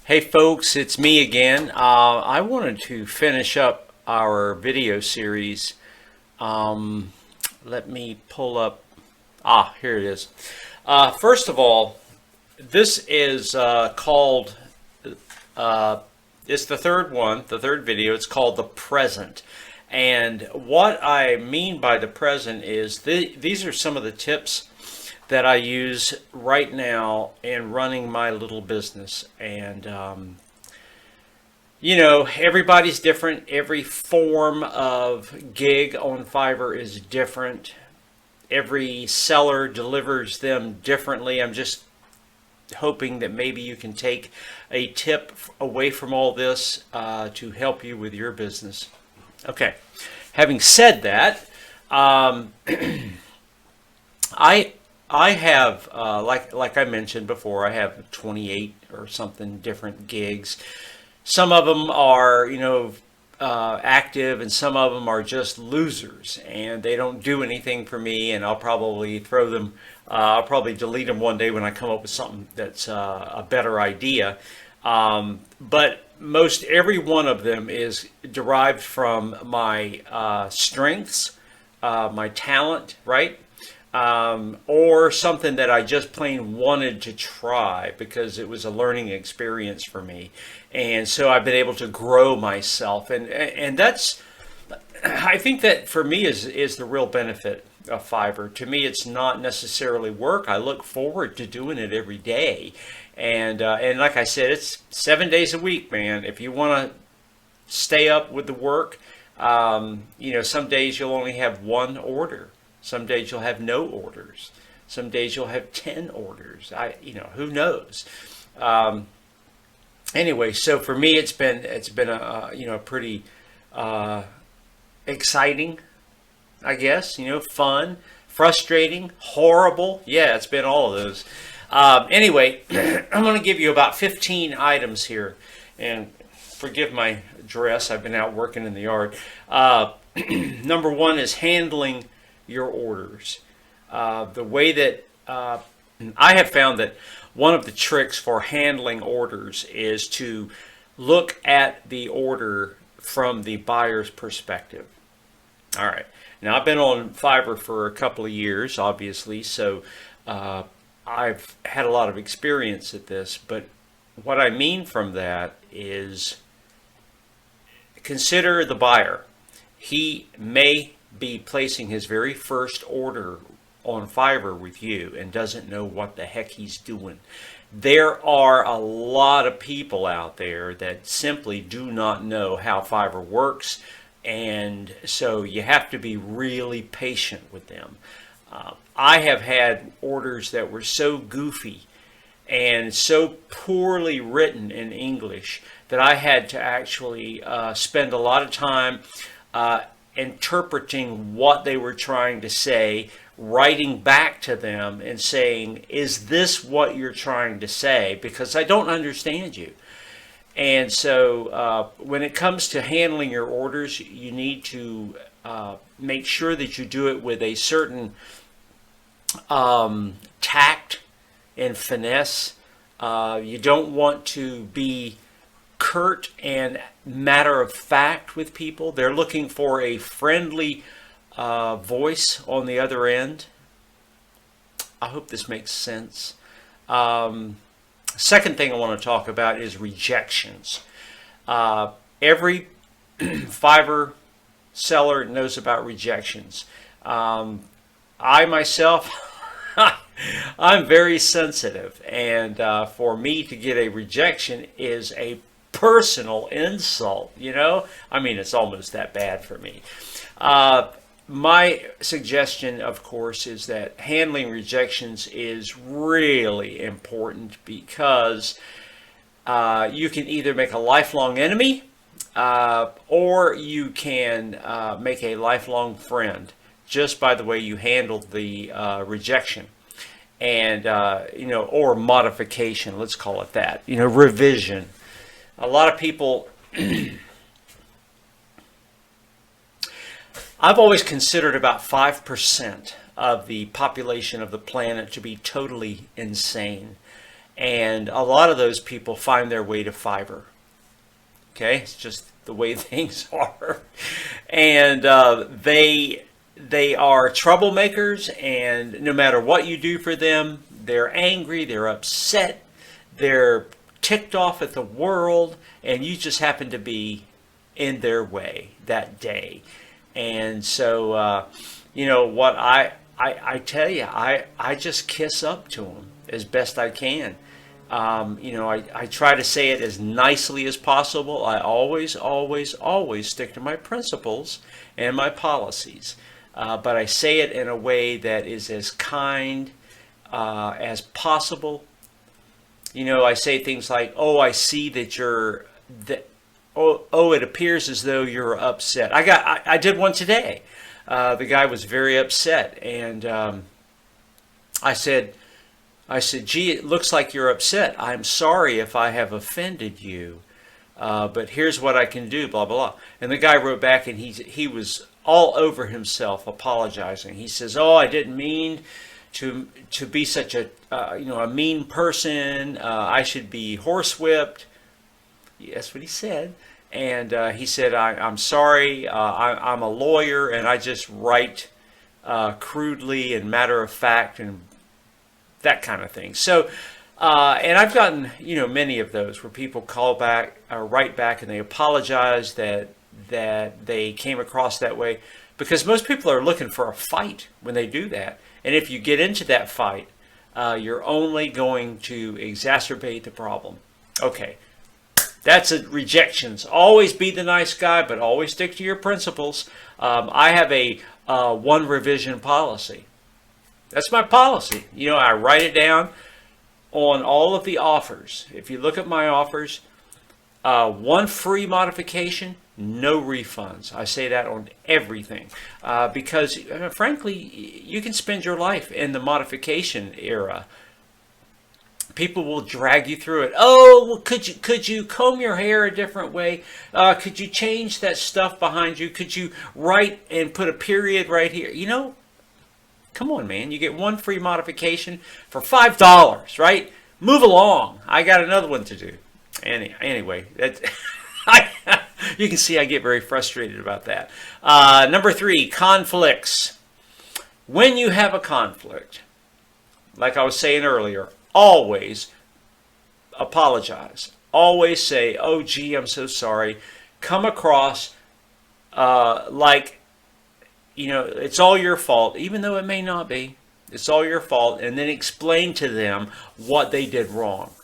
Hey folks, it's me again. I wanted to finish up our video series. Um, Let me pull up. Here it is. First of all, this is called, uh, it's the third one, the third video. It's called The Present. And what I mean by the present is these are some of the tips that I use right now in running my little business. And, everybody's different. Every form of gig on Fiverr is different. Every seller delivers them differently. I'm just hoping that maybe you can take a tip away from all this to help you with your business. Okay, having said that, I I have like I mentioned before, I have 28 or something different gigs. Some of them are active, and some of them are just losers, and they don't do anything for me. And I'll probably throw them. I'll probably delete them one day when I come up with something that's a better idea. But most every one of them is derived from my strengths, my talent, right? Or something that I just plain wanted to try because it was a learning experience for me, and so I've been able to grow myself, and that's, I think that for me is the real benefit of Fiverr. To me, it's not necessarily work. I look forward to doing it every day, and like I said, it's 7 days a week, man. If you want to stay up with the work, some days you'll only have one order. Some days you'll have no orders. Some days you'll have 10 orders. Who knows? Anyway, so for me, it's been a pretty exciting, I guess. Fun, frustrating, horrible. Yeah, it's been all of those. Anyway, I'm going to give you about 15 items here, and forgive my dress. I've been out working in the yard. Number one is handling your orders. The way that I have found that one of the tricks for handling orders is to look at the order from the buyer's perspective. All right. Now, I've been on Fiverr for a couple of years, obviously, so I've had a lot of experience at this. But what I mean from that is consider the buyer. He may be placing his very first order on Fiverr with you and doesn't know what the heck he's doing. There are a lot of people out there that simply do not know how Fiverr works, and so you have to be really patient with them. I have had orders that were so goofy and so poorly written in English that I had to actually spend a lot of time interpreting what they were trying to say, writing back to them and saying, is this what you're trying to say? Because I don't understand you. And so when it comes to handling your orders, you need to make sure that you do it with a certain tact and finesse. You don't want to be curt and matter of fact with people. They're looking for a friendly voice on the other end. I hope this makes sense. Second thing I want to talk about is rejections. Every Fiverr seller knows about rejections. I myself, I'm very sensitive, and for me to get a rejection is a personal insult. I mean, it's almost that bad for me. My suggestion, of course, is that handling rejections is really important because you can either make a lifelong enemy or you can make a lifelong friend just by the way you handled the rejection. And, or modification, let's call it that, revision. A lot of people, I've always considered about 5% of the population of the planet to be totally insane. And a lot of those people find their way to Fiverr. Okay, it's just the way things are, and they are troublemakers. And no matter what you do for them, they're angry, they're upset, they're ticked off at the world, and you just happen to be in their way that day. And so, what I tell you, I just kiss up to them as best I can. I try to say it as nicely as possible. I always, always, always stick to my principles and my policies. But I say it in a way that is as kind as possible. I say things like, "Oh, I see that you're that. Oh, it appears as though you're upset." I did one today. The guy was very upset, and I said, "Gee, it looks like you're upset. I'm sorry if I have offended you, but here's what I can do." Blah blah blah. And the guy wrote back, and he was all over himself, apologizing. He says, "Oh, I didn't mean to be such a mean person. I should be horsewhipped." That's what he said. And he said, I'm sorry. I'm a lawyer, and I just write crudely and matter of fact and that kind of thing. So, and I've gotten, many of those where people call back or write back and they apologize that they came across that way, because most people are looking for a fight when they do that. And if you get into that fight, you're only going to exacerbate the problem. Okay. That's rejections. Always be the nice guy, but always stick to your principles. I have a one revision policy. That's my policy. I write it down on all of the offers. If you look at my offers, one free modification, no refunds. I say that on everything because, frankly, you can spend your life in the modification era. People will drag you through it. Oh, well, could you comb your hair a different way? Could you change that stuff behind you? Could you write and put a period right here? Come on, man. You get one free modification for $5, right? Move along. I got another one to do. Anyway, you can see I get very frustrated about that. Number 3, conflicts. When you have a conflict, like I was saying earlier, always apologize. Always say, "Oh, gee, I'm so sorry." Come across like, it's all your fault, even though it may not be. It's all your fault. And then explain to them what they did wrong.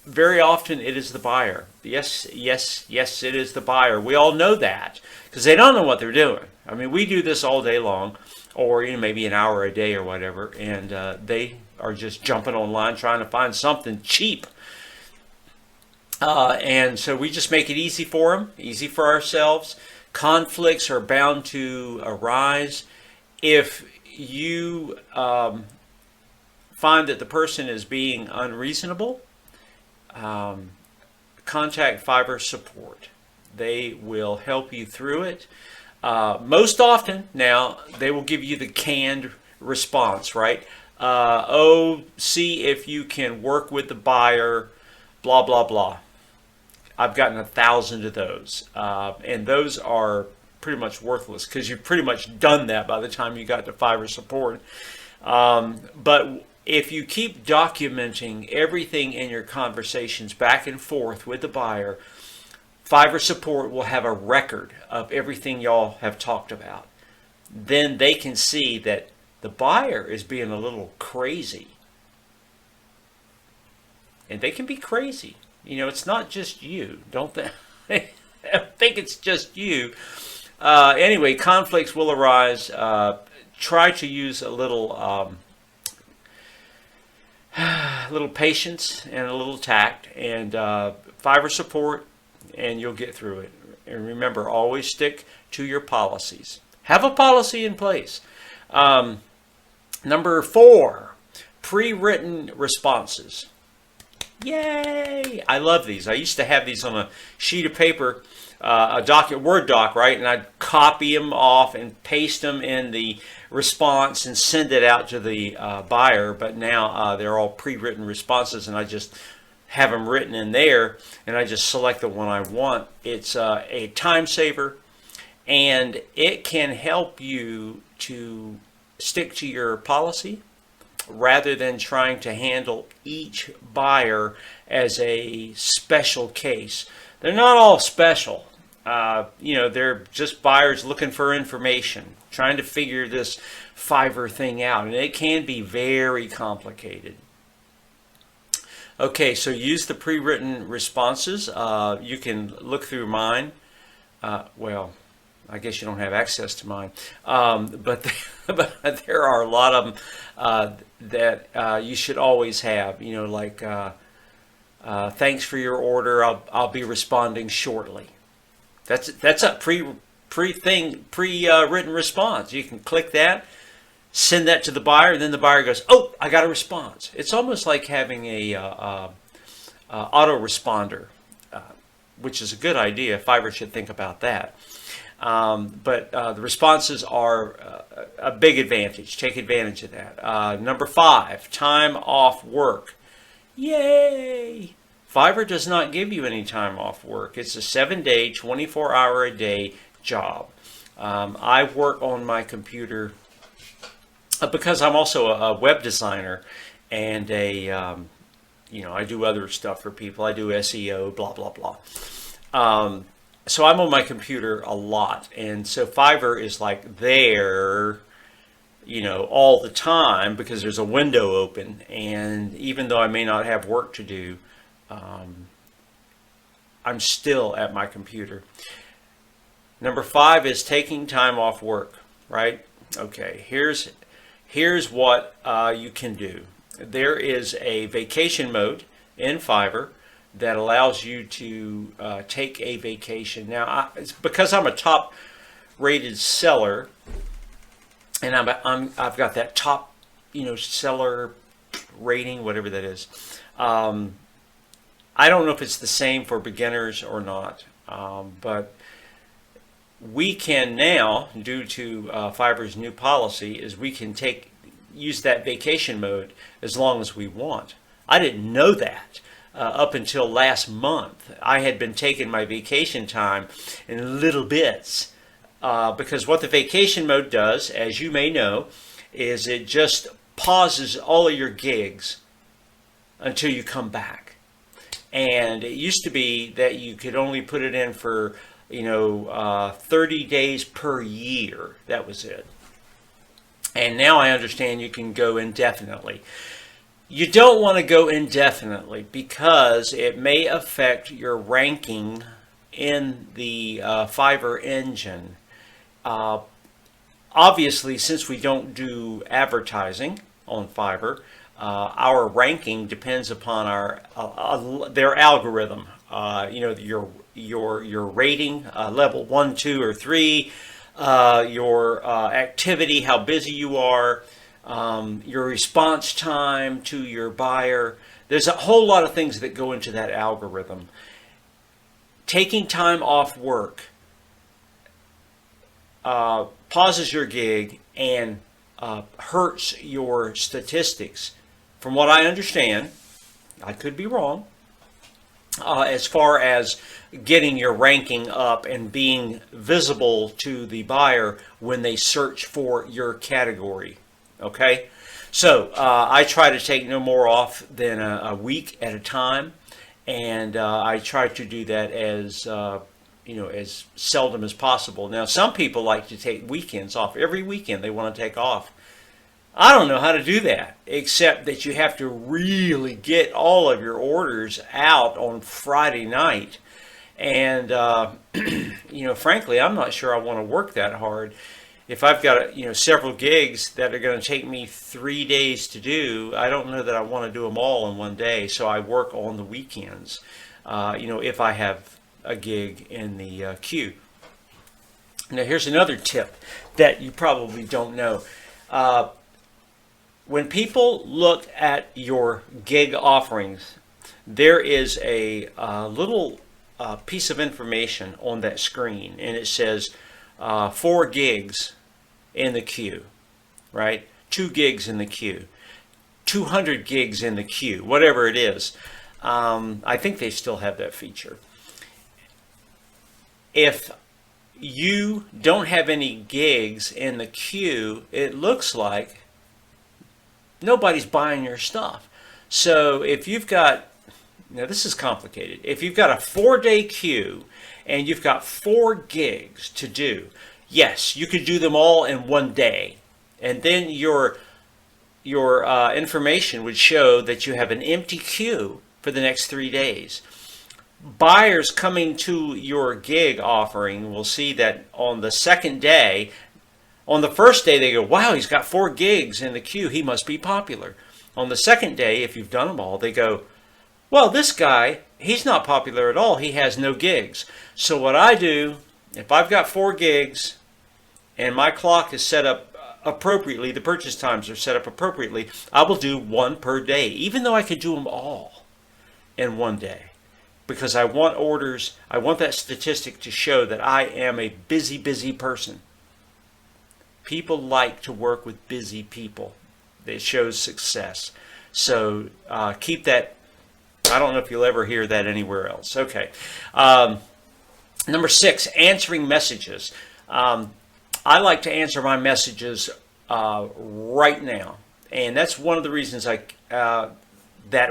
Very often it is the buyer. Yes, it is the buyer. We all know that because they don't know what they're doing. I mean, we do this all day long, or maybe an hour a day or whatever, and they are just jumping online trying to find something cheap. And so we just make it easy for them, easy for ourselves. Conflicts are bound to arise. If you find that the person is being unreasonable, contact Fiverr support. They will help you through it. Most often now, they will give you the canned response, right? See if you can work with the buyer, blah, blah, blah. I've gotten 1,000 of those. And those are pretty much worthless because you've pretty much done that by the time you got to Fiverr support. But if you keep documenting everything in your conversations back and forth with the buyer, Fiverr support will have a record of everything y'all have talked about. Then they can see that the buyer is being a little crazy. And they can be crazy. It's not just you. Don't think it's just you. Anyway, conflicts will arise. Try to use a little patience and a little tact, and Fiverr support, and you'll get through it. And remember, always stick to your policies. Have a policy in place. Number 4, pre-written responses. Yay! I love these. I used to have these on a sheet of paper, Word doc, right? And I'd copy them off and paste them in the response and send it out to the buyer. But now they're all pre-written responses, and I just have them written in there, and I just select the one I want. It's a time saver, and it can help you to stick to your policy rather than trying to handle each buyer as a special case. They're not all special. They're just buyers looking for information, trying to figure this Fiverr thing out, and it can be very complicated. Okay, so use the pre-written responses. You can look through mine. Well, I guess you don't have access to mine, but but there are a lot of them that you should always have. Like thanks for your order. I'll be responding shortly. That's a pre-written response. You can click that, send that to the buyer, and then the buyer goes, "Oh, I got a response." It's almost like having a autoresponder, which is a good idea. Fiverr should think about that. But the responses are a big advantage. Take advantage of that. Number 5, time off work. Yay! Fiverr does not give you any time off work. It's a 7-day, 24-hour-a-day job. I work on my computer because I'm also a web designer and I do other stuff for people. I do SEO, blah, blah, blah. So I'm on my computer a lot. And so Fiverr is like there, all the time because there's a window open. And even though I may not have work to do, I'm still at my computer. Number 5 is taking time off work, right? Okay, here's what you can do. There is a vacation mode in Fiverr that allows you to take a vacation. Now, because I'm a top-rated seller, and I've got that top, seller rating, whatever that is. I don't know if it's the same for beginners or not, but we can now, due to Fiverr's new policy, is we can use that vacation mode as long as we want. I didn't know that up until last month. I had been taking my vacation time in little bits because what the vacation mode does, as you may know, is it just pauses all of your gigs until you come back. And it used to be that you could only put it in for 30 days per year. That was it. And now I understand you can go indefinitely. You don't want to go indefinitely because it may affect your ranking in the Fiverr engine. Obviously, since we don't do advertising on Fiverr, our ranking depends upon their algorithm. Your rating, level 1, 2, or 3, your activity, how busy you are, your response time to your buyer. There's a whole lot of things that go into that algorithm. Taking time off work pauses your gig and hurts your statistics. From what I understand, I could be wrong, as far as getting your ranking up and being visible to the buyer when they search for your category. Okay, so I try to take no more off than a week at a time, and I try to do that as as seldom as possible. Now, some people like to take weekends off. Every weekend they want to take off. I don't know how to do that, except that you have to really get all of your orders out on Friday night. And, frankly, I'm not sure I want to work that hard. If I've got, several gigs that are going to take me 3 days to do, I don't know that I want to do them all in one day. So I work on the weekends, if I have a gig in the queue. Now, here's another tip that you probably don't know. When people look at your gig offerings, there is a little piece of information on that screen, and it says 4 gigs in the queue, right? 2 gigs in the queue, 200 gigs in the queue, whatever it is. I think they still have that feature. If you don't have any gigs in the queue, it looks like nobody's buying your stuff. So if you've got, now this is complicated, if you've got a 4-day queue and you've got 4 gigs to do, yes, you could do them all in one day, and then your information would show that you have an empty queue for the next 3 days. Buyers coming to your gig offering will see that on the second day, on the first day they go, wow, he's got 4 gigs in the queue, he must be popular. On the second day, if you've done them all, they go, well, this guy, he's not popular at all, he has no gigs. So what I do, if I've got 4 gigs and my clock is set up appropriately, the purchase times are set up appropriately, I will do 1 per day, even though I could do them all in one day. Because I want orders, I want that statistic to show that I am a busy, busy person. People like to work with busy people. It shows success. So keep that. I don't know if you'll ever hear that anywhere else. Okay. Number 6, answering messages. I like to answer my messages right now. And that's one of the reasons that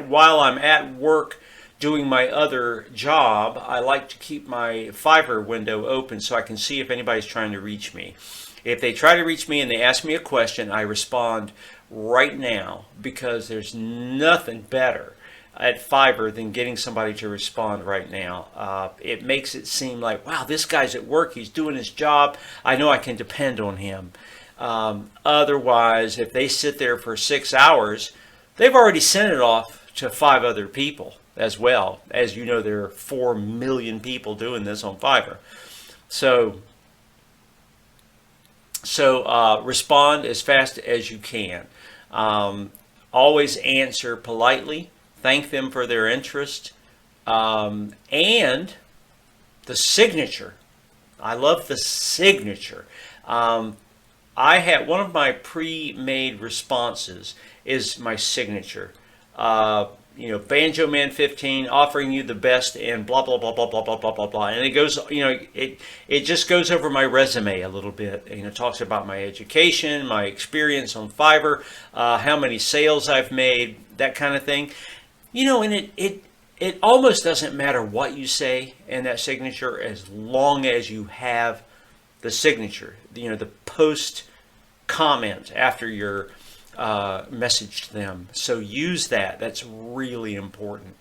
while I'm at work doing my other job, I like to keep my Fiverr window open so I can see if anybody's trying to reach me. If they try to reach me and they ask me a question, I respond right now, because there's nothing better at Fiverr than getting somebody to respond right now. It makes it seem like, wow, this guy's at work, he's doing his job, I know I can depend on him. Otherwise, if they sit there for 6 hours, they've already sent it off to 5 other people as well. As you know, there are 4 million people doing this on Fiverr. So respond as fast as you can. Always answer politely. Thank them for their interest. And the signature. I love the signature. I had one of my pre-made responses is my signature. Banjo Man 15 offering you the best and blah blah blah blah blah blah blah blah blah, and it goes, it just goes over my resume a little bit. Talks about my education, my experience on Fiverr, how many sales I've made, that kind of thing. And it almost doesn't matter what you say in that signature as long as you have the signature. The post comment after your message to them. So use that. That's really important.